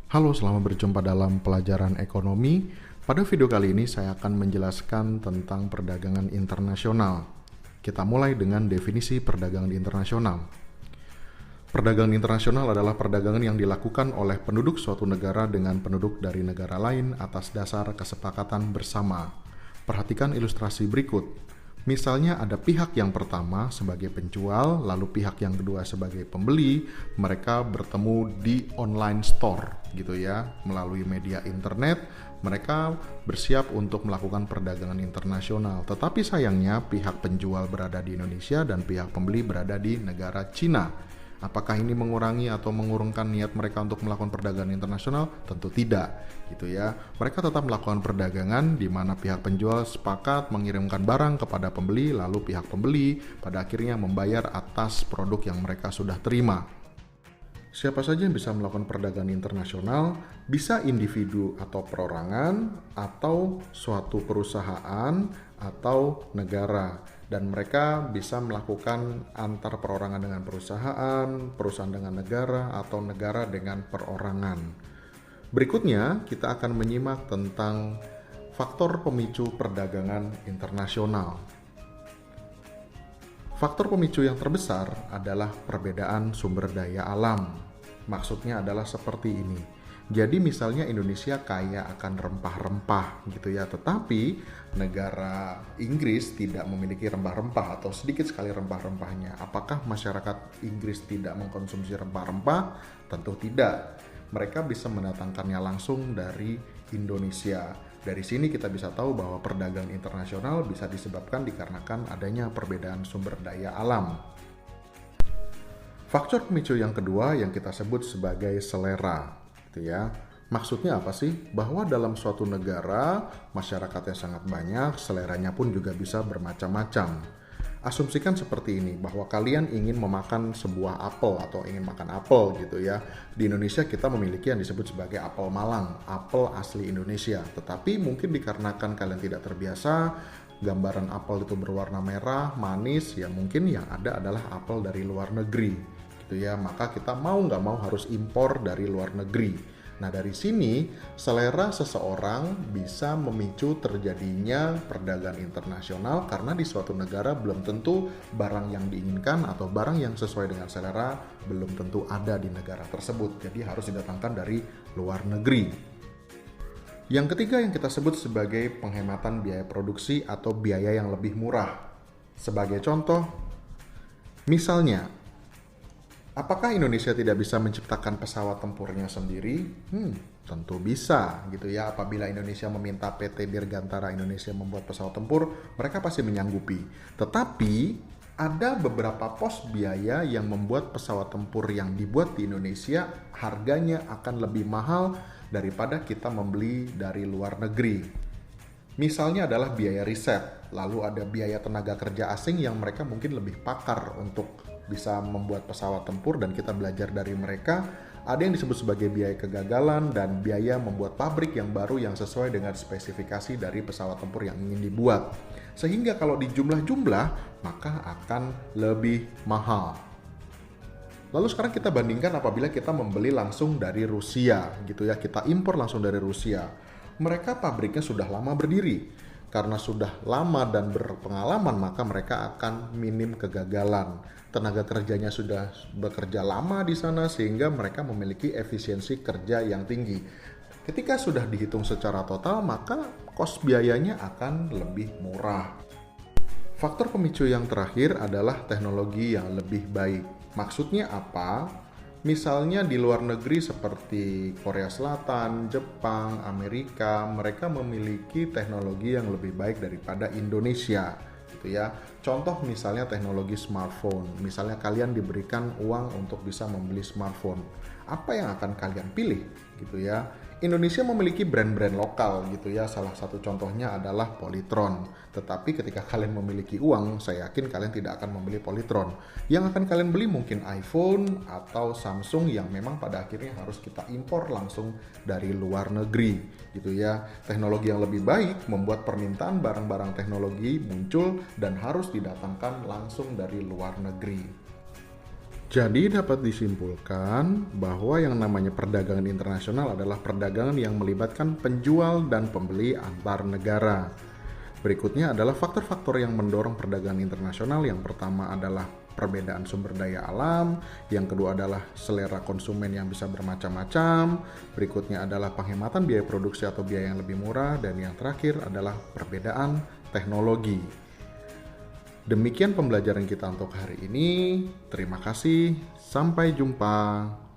Halo, selamat berjumpa dalam pelajaran ekonomi. Pada video kali ini saya akan menjelaskan tentang perdagangan internasional. Kita mulai dengan definisi perdagangan internasional. Perdagangan internasional adalah perdagangan yang dilakukan oleh penduduk suatu negara dengan penduduk dari negara lain atas dasar kesepakatan bersama. Perhatikan ilustrasi berikut. Misalnya ada pihak yang pertama sebagai penjual, lalu pihak yang kedua sebagai pembeli. Mereka bertemu di online store gitu ya, melalui media internet. Mereka bersiap untuk melakukan perdagangan internasional. Tetapi sayangnya pihak penjual berada di Indonesia dan pihak pembeli berada di negara Cina. Apakah ini mengurangi atau mengurungkan niat mereka untuk melakukan perdagangan internasional? Tentu tidak, gitu ya. Mereka tetap melakukan perdagangan di mana pihak penjual sepakat mengirimkan barang kepada pembeli, lalu pihak pembeli pada akhirnya membayar atas produk yang mereka sudah terima. Siapa saja yang bisa melakukan perdagangan internasional, bisa individu atau perorangan, atau suatu perusahaan, atau negara. Dan mereka bisa melakukan antar perorangan dengan perusahaan, perusahaan dengan negara, atau negara dengan perorangan. Berikutnya, kita akan menyimak tentang faktor pemicu perdagangan internasional. Faktor pemicu yang terbesar adalah perbedaan sumber daya alam. Maksudnya adalah seperti ini. Jadi misalnya Indonesia kaya akan rempah-rempah gitu ya, tetapi negara Inggris tidak memiliki rempah-rempah atau sedikit sekali rempah-rempahnya. Apakah masyarakat Inggris tidak mengkonsumsi rempah-rempah? Tentu tidak. Mereka bisa mendatangkannya langsung dari Indonesia. Dari sini kita bisa tahu bahwa perdagangan internasional bisa disebabkan dikarenakan adanya perbedaan sumber daya alam. Faktor pemicu yang kedua yang kita sebut sebagai selera, gitu ya. Maksudnya apa sih? Bahwa dalam suatu negara masyarakatnya sangat banyak, seleranya pun juga bisa bermacam-macam. Asumsikan seperti ini, bahwa kalian ingin memakan sebuah apel atau ingin makan apel gitu ya. Di Indonesia kita memiliki yang disebut sebagai apel Malang, apel asli Indonesia. Tetapi mungkin dikarenakan kalian tidak terbiasa, gambaran apel itu berwarna merah, manis, ya mungkin yang ada adalah apel dari luar negeri. Gitu ya, maka kita mau nggak mau harus impor dari luar negeri. Nah dari sini selera seseorang bisa memicu terjadinya perdagangan internasional karena di suatu negara belum tentu barang yang diinginkan atau barang yang sesuai dengan selera belum tentu ada di negara tersebut. Jadi harus didatangkan dari luar negeri. Yang ketiga yang kita sebut sebagai penghematan biaya produksi atau biaya yang lebih murah. Sebagai contoh, misalnya apakah Indonesia tidak bisa menciptakan pesawat tempurnya sendiri? Tentu bisa gitu ya. Apabila Indonesia meminta PT Dirgantara Indonesia membuat pesawat tempur, mereka pasti menyanggupi. Tetapi ada beberapa pos biaya yang membuat pesawat tempur yang dibuat di Indonesia harganya akan lebih mahal daripada kita membeli dari luar negeri. Misalnya adalah biaya riset, lalu ada biaya tenaga kerja asing yang mereka mungkin lebih pakar untuk bisa membuat pesawat tempur dan kita belajar dari mereka. Ada yang disebut sebagai biaya kegagalan dan biaya membuat pabrik yang baru yang sesuai dengan spesifikasi dari pesawat tempur yang ingin dibuat. Sehingga kalau dijumlah-jumlah maka akan lebih mahal. Lalu sekarang kita bandingkan apabila kita membeli langsung dari Rusia gitu ya, kita impor langsung dari Rusia. Mereka pabriknya sudah lama berdiri. Karena sudah lama dan berpengalaman, maka mereka akan minim kegagalan. Tenaga kerjanya sudah bekerja lama di sana sehingga mereka memiliki efisiensi kerja yang tinggi. Ketika sudah dihitung secara total, maka kos biayanya akan lebih murah. Faktor pemicu yang terakhir adalah teknologi yang lebih baik. Maksudnya apa? Misalnya di luar negeri seperti Korea Selatan, Jepang, Amerika, mereka memiliki teknologi yang lebih baik daripada Indonesia, gitu ya. Contoh misalnya teknologi smartphone. Misalnya kalian diberikan uang untuk bisa membeli smartphone. Apa yang akan kalian pilih, gitu ya? Indonesia memiliki brand-brand lokal gitu ya, salah satu contohnya adalah Polytron. Tetapi ketika kalian memiliki uang, saya yakin kalian tidak akan membeli Polytron. Yang akan kalian beli mungkin iPhone atau Samsung yang memang pada akhirnya harus kita impor langsung dari luar negeri gitu ya. Teknologi yang lebih baik membuat permintaan barang-barang teknologi muncul dan harus didatangkan langsung dari luar negeri. Jadi dapat disimpulkan bahwa yang namanya perdagangan internasional adalah perdagangan yang melibatkan penjual dan pembeli antar negara. Berikutnya adalah faktor-faktor yang mendorong perdagangan internasional. Yang pertama adalah perbedaan sumber daya alam, yang kedua adalah selera konsumen yang bisa bermacam-macam, berikutnya adalah penghematan biaya produksi atau biaya yang lebih murah, dan yang terakhir adalah perbedaan teknologi. Demikian pembelajaran kita untuk hari ini. Terima kasih. Sampai jumpa.